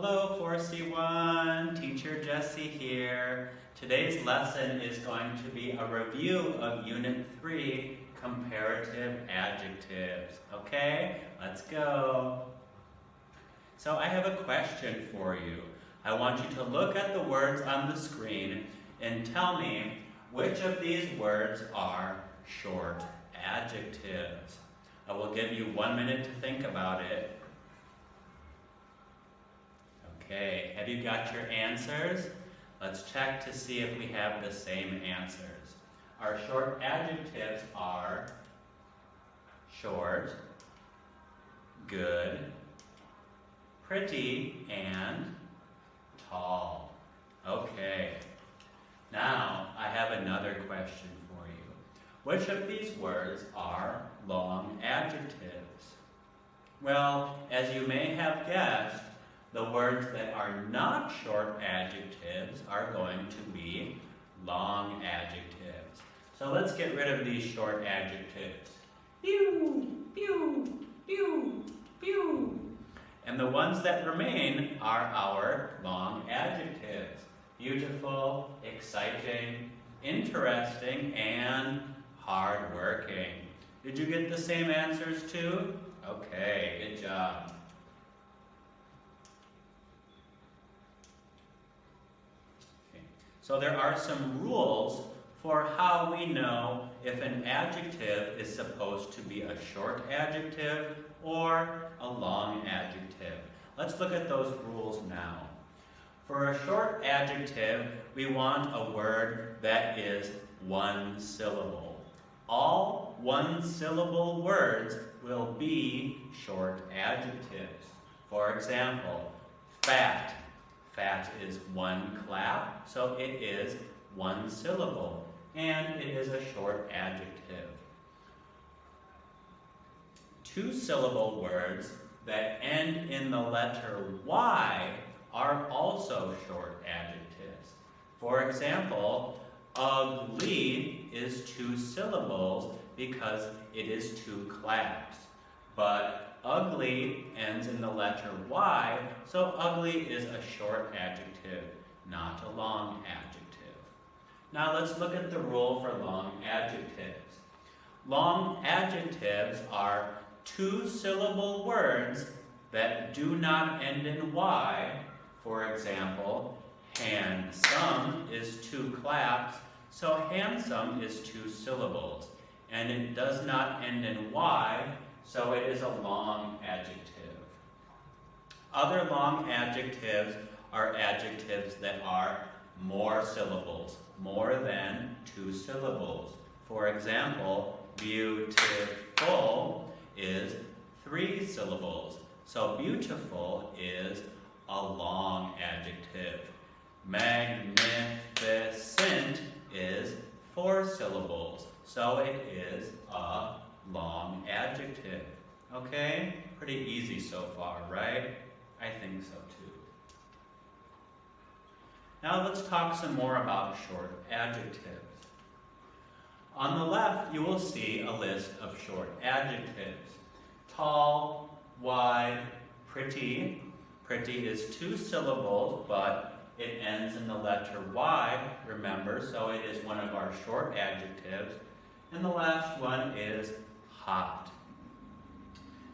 Hello 4C1, Teacher Jesse here. Today's lesson is going to be a review of Unit 3, Comparative Adjectives. Okay, let's go. So I have a question for you. I want you to look at the words on the screen and tell me which of these words are short adjectives. I will give you 1 minute to think about it. Okay, have you got your answers? Let's check to see if we have the same answers. Our short adjectives are short, good, pretty, and tall. Okay, now I have another question for you. Which of these words are long adjectives? Well, as you may have guessed, the words that are not short adjectives are going to be long adjectives. So let's get rid of these short adjectives. Pew, pew, pew, pew. And the ones that remain are our long adjectives. Beautiful, exciting, interesting, and hardworking. Did you get the same answers too? Okay, good job. So there are some rules for how we know if an adjective is supposed to be a short adjective or a long adjective. Let's look at those rules now. For a short adjective, we want a word that is one syllable. All one-syllable words will be short adjectives. For example, fat. Fat is one clap, so it is one syllable, and it is a short adjective. Two-syllable words that end in the letter Y are also short adjectives. For example, ugly is two syllables because it is two claps, but ugly ends in the letter Y, so ugly is a short adjective, not a long adjective. Now let's look at the rule for long adjectives. Long adjectives are two-syllable words that do not end in Y. For example, handsome is two claps, so handsome is two syllables, and it does not end in Y, so it is a long adjective. Other long adjectives are adjectives that are more syllables, more than two syllables. For example, beautiful is three syllables, so beautiful is a long adjective. Magnificent is four syllables, so it is a long adjective. Okay? Pretty easy so far, right? I think so too. Now let's talk some more about short adjectives. On the left, you will see a list of short adjectives. Tall, wide, pretty. Pretty is two syllables, but it ends in the letter Y, remember, so it is one of our short adjectives. And the last one is hot.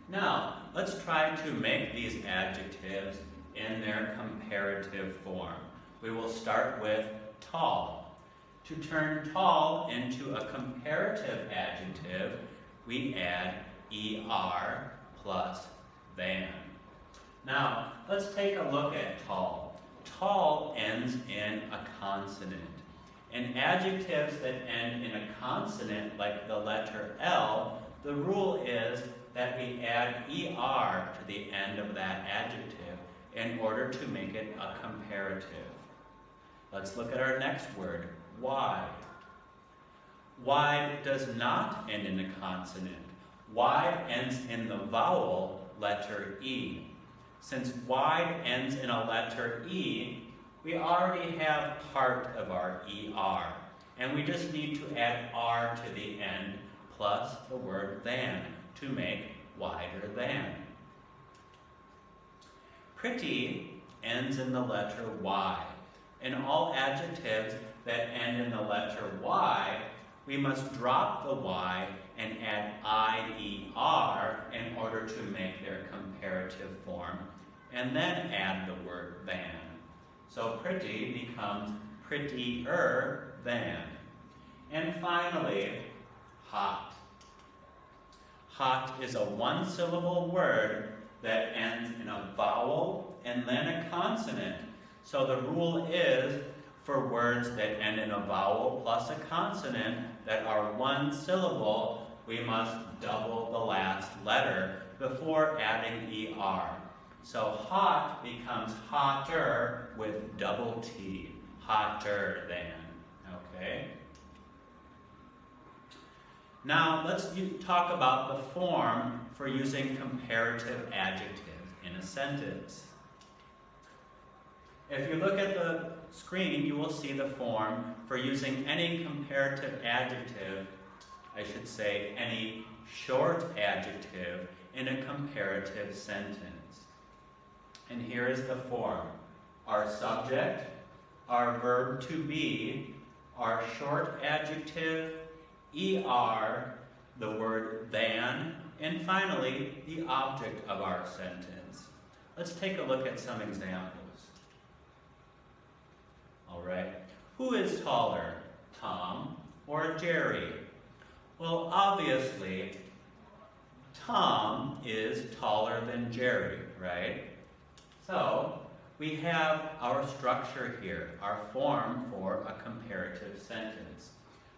Now, let's try to make these adjectives in their comparative form. We will start with tall. To turn tall into a comparative adjective, we add ER plus than. Now, let's take a look at tall. Tall ends in a consonant. And adjectives that end in a consonant, like the letter L, the rule is that we add ER to the end of that adjective in order to make it a comparative. Let's look at our next word, wide. Wide does not end in a consonant. Wide ends in the vowel letter E. Since wide ends in a letter E, we already have part of our ER, and we just need to add R to the end plus the word than to make wider than. Pretty ends in the letter Y. In all adjectives that end in the letter Y, we must drop the Y and add IER in order to make their comparative form, and then add the word than. So pretty becomes prettier than. And finally, hot. Hot is a one-syllable word that ends in a vowel and then a consonant. So the rule is, for words that end in a vowel plus a consonant that are one syllable, we must double the last letter before adding ER. So hot becomes hotter with double T, hotter than, okay? Now let's talk about the form for using comparative adjectives in a sentence. If you look at the screen, you will see the form for using any comparative adjective, I should say any short adjective, in a comparative sentence. And here is the form. Our subject, our verb to be, our short adjective, ER, the word than, and finally, the object of our sentence. Let's take a look at some examples. All right. Who is taller, Tom or Jerry? Well, obviously, Tom is taller than Jerry, right? So, we have our structure here, our form for a comparative sentence.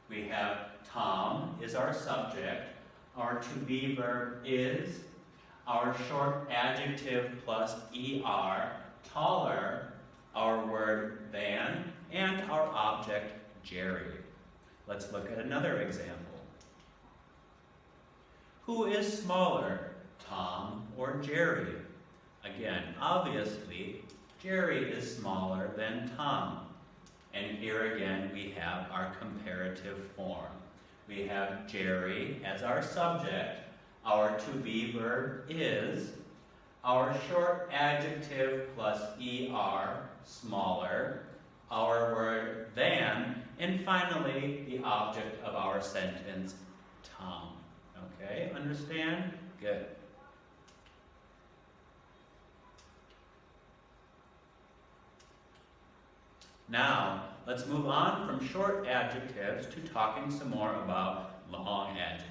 We have Tom is our subject, our to-be verb is, our short adjective plus ER, taller, our word than, and our object, Jerry. Let's look at another example. Who is smaller, Tom or Jerry? Again, obviously, Jerry is smaller than Tom. And here again, we have our comparative form. We have Jerry as our subject, our to-be verb is, our short adjective plus ER, smaller, our word than, and finally, the object of our sentence, Tom. Okay, understand? Good. Now, let's move on from short adjectives to talking some more about long adjectives.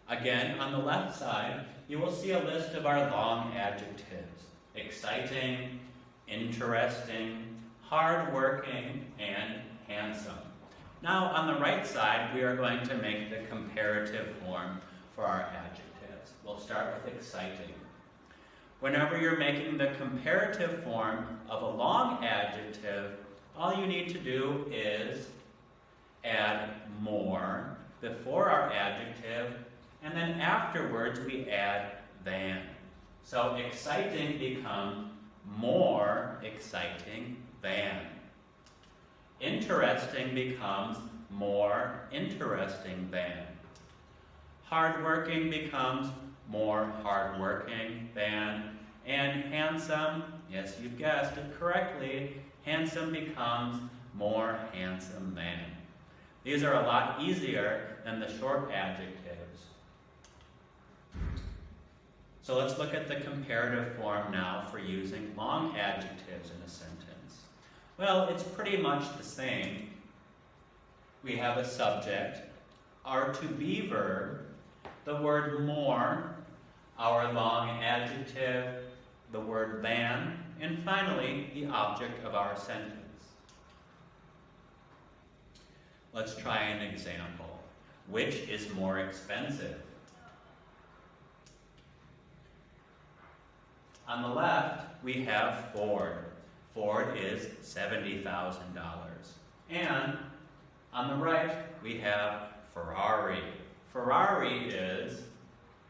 Again, on the left side, you will see a list of our long adjectives: exciting, interesting, hardworking, and handsome. Now, on the right side, we are going to make the comparative form for our adjectives. We'll start with exciting. Whenever you're making the comparative form of a long adjective, all you need to do is add more before our adjective, and then afterwards we add than. So exciting becomes more exciting than. Interesting becomes more interesting than. Hardworking becomes more hardworking than. And handsome, yes, you've guessed it correctly, handsome becomes more handsome than. These are a lot easier than the short adjectives. So let's look at the comparative form now for using long adjectives in a sentence. Well, it's pretty much the same. We have a subject, our to-be verb, the word more, our long adjective, the word than, and finally, the object of our sentence. Let's try an example. Which is more expensive? On the left, we have Ford. Ford is $70,000. And on the right, we have Ferrari. Ferrari is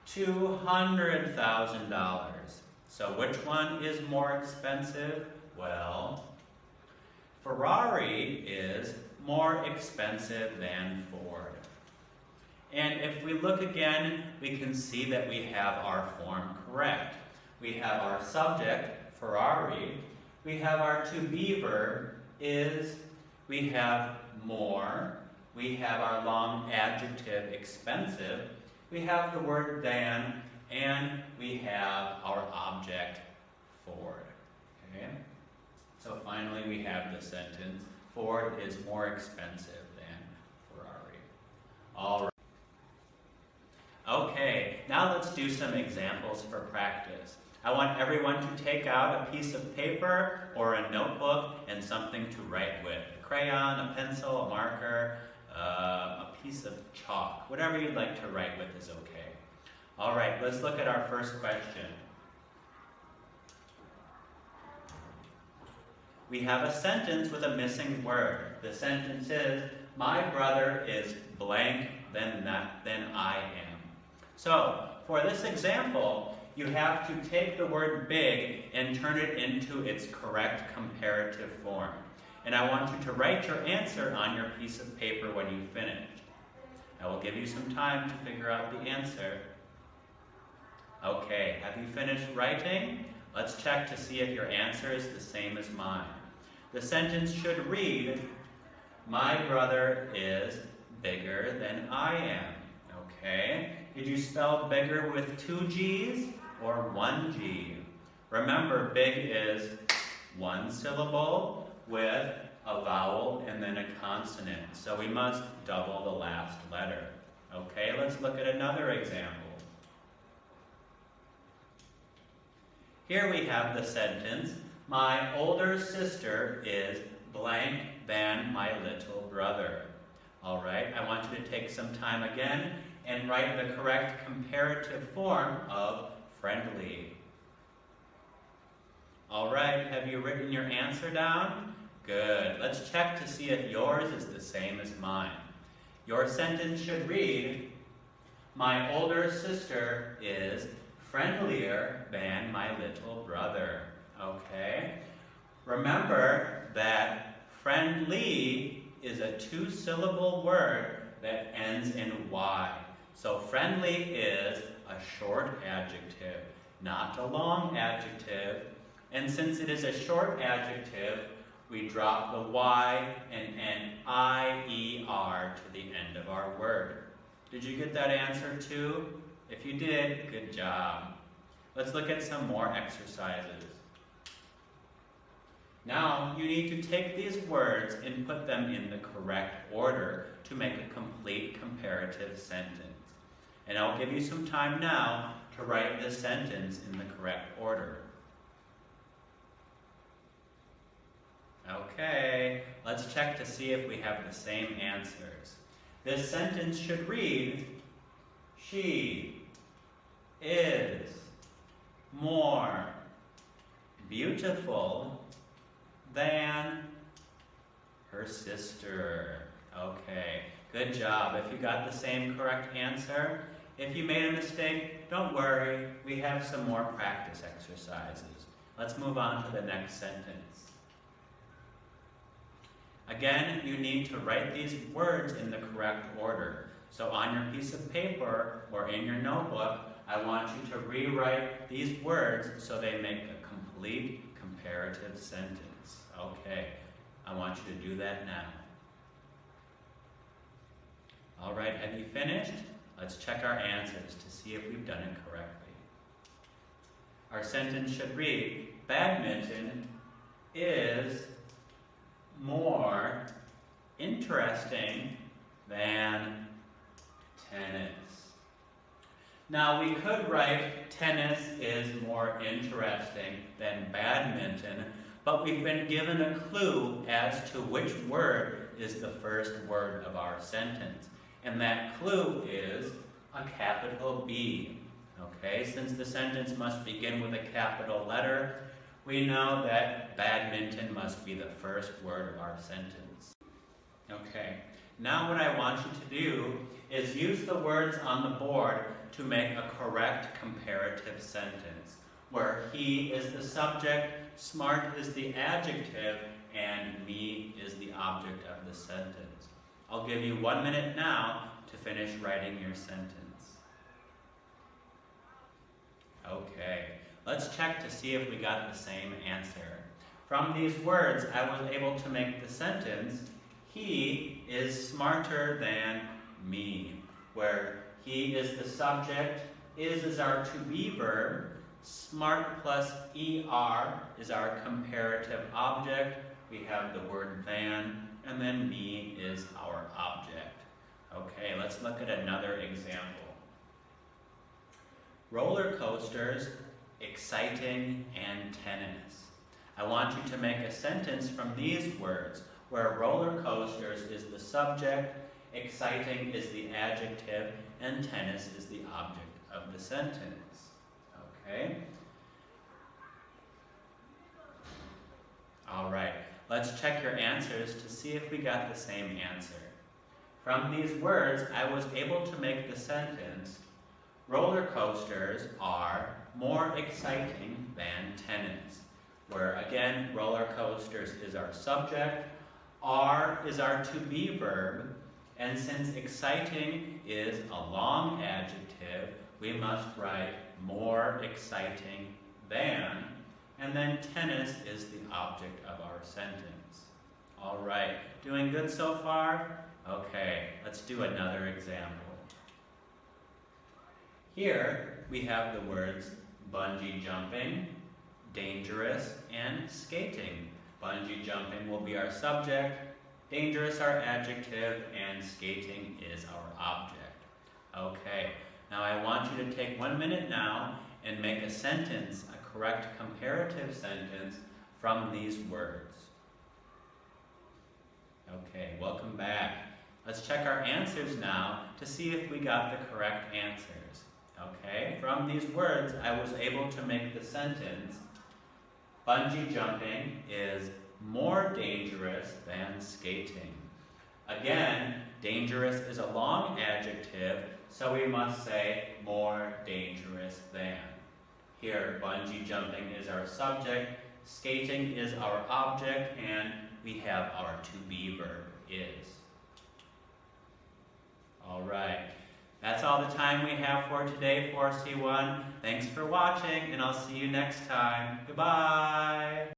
$200,000. So which one is more expensive? Well, Ferrari is more expensive than Ford. And if we look again, we can see that we have our form correct. We have our subject, Ferrari. We have our to be verb, is. We have more. We have our long adjective, expensive. We have the word than, and we have our object, Ford. Okay? So finally we have the sentence, Ford is more expensive than Ferrari. All right. Okay, now let's do some examples for practice. I want everyone to take out a piece of paper or a notebook and something to write with. A crayon, a pencil, a marker, a piece of chalk. Whatever you'd like to write with is okay. All right, let's look at our first question. We have a sentence with a missing word. The sentence is, my brother is blank than I am. So, for this example, you have to take the word big and turn it into its correct comparative form. And I want you to write your answer on your piece of paper when you finish. I will give you some time to figure out the answer. Okay, have you finished writing? Let's check to see if your answer is the same as mine. The sentence should read, my brother is bigger than I am. Okay, did you spell bigger with 2 G's or 1 G? Remember, big is one syllable with a vowel and then a consonant. So we must double the last letter. Okay, let's look at another example. Here we have the sentence, my older sister is blank than my little brother. All right, I want you to take some time again and write the correct comparative form of friendly. All right, have you written your answer down? Good. Let's check to see if yours is the same as mine. Your sentence should read, my older sister is friendlier than my little brother. Okay? Remember that friendly is a 2-syllable word that ends in Y. So friendly is a short adjective, not a long adjective. And since it is a short adjective, we drop the Y and an I-E-R to the end of our word. Did you get that answer too? If you did, good job. Let's look at some more exercises. Now, you need to take these words and put them in the correct order to make a complete comparative sentence. And I'll give you some time now to write the sentence in the correct order. Okay, let's check to see if we have the same answers. This sentence should read, she is more beautiful than her sister. Okay, good job. If you got the same correct answer, if you made a mistake, don't worry. We have some more practice exercises. Let's move on to the next sentence. Again, you need to write these words in the correct order. So on your piece of paper or in your notebook, I want you to rewrite these words so they make a complete comparative sentence. Okay, I want you to do that now. All right, have you finished? Let's check our answers to see if we've done it correctly. Our sentence should read, badminton is more interesting than tennis. Now we could write tennis is more interesting than badminton, but we've been given a clue as to which word is the first word of our sentence. And that clue is a capital B. Okay, since the sentence must begin with a capital letter, we know that badminton must be the first word of our sentence. Okay, now what I want you to do is use the words on the board to make a correct comparative sentence, where he is the subject, smart is the adjective, and me is the object of the sentence. I'll give you 1 minute now to finish writing your sentence. Okay, let's check to see if we got the same answer. From these words, I was able to make the sentence, he is smarter than me, where he is the subject, is our to-be verb, smart plus er is our comparative object, we have the word than, and then me is our object. Okay, let's look at another example. Roller coasters, exciting, and tennis. I want you to make a sentence from these words, where roller coasters is the subject, exciting is the adjective, and tennis is the object of the sentence. Okay? All right, let's check your answers to see if we got the same answer. From these words, I was able to make the sentence, roller coasters are more exciting than tennis, where again, roller coasters is our subject, are is our to-be verb, and since exciting is a long adjective, we must write more exciting than, and then tennis is the object of our sentence. All right, doing good so far? Okay, let's do another example. Here we have the words bungee jumping, dangerous, and skating. Bungee jumping will be our subject, dangerous our adjective, and skating is our object. Okay, now I want you to take 1 minute now and make a sentence, a correct comparative sentence from these words. Okay, welcome back. Let's check our answers now to see if we got the correct answers. Okay, from these words, I was able to make the sentence, bungee jumping is more dangerous than skating. Again, dangerous is a long adjective, so we must say more dangerous than. Here, bungee jumping is our subject, skating is our object, and we have our to-be verb is. All right, that's all the time we have for today for C1. Thanks for watching, and I'll see you next time. Goodbye.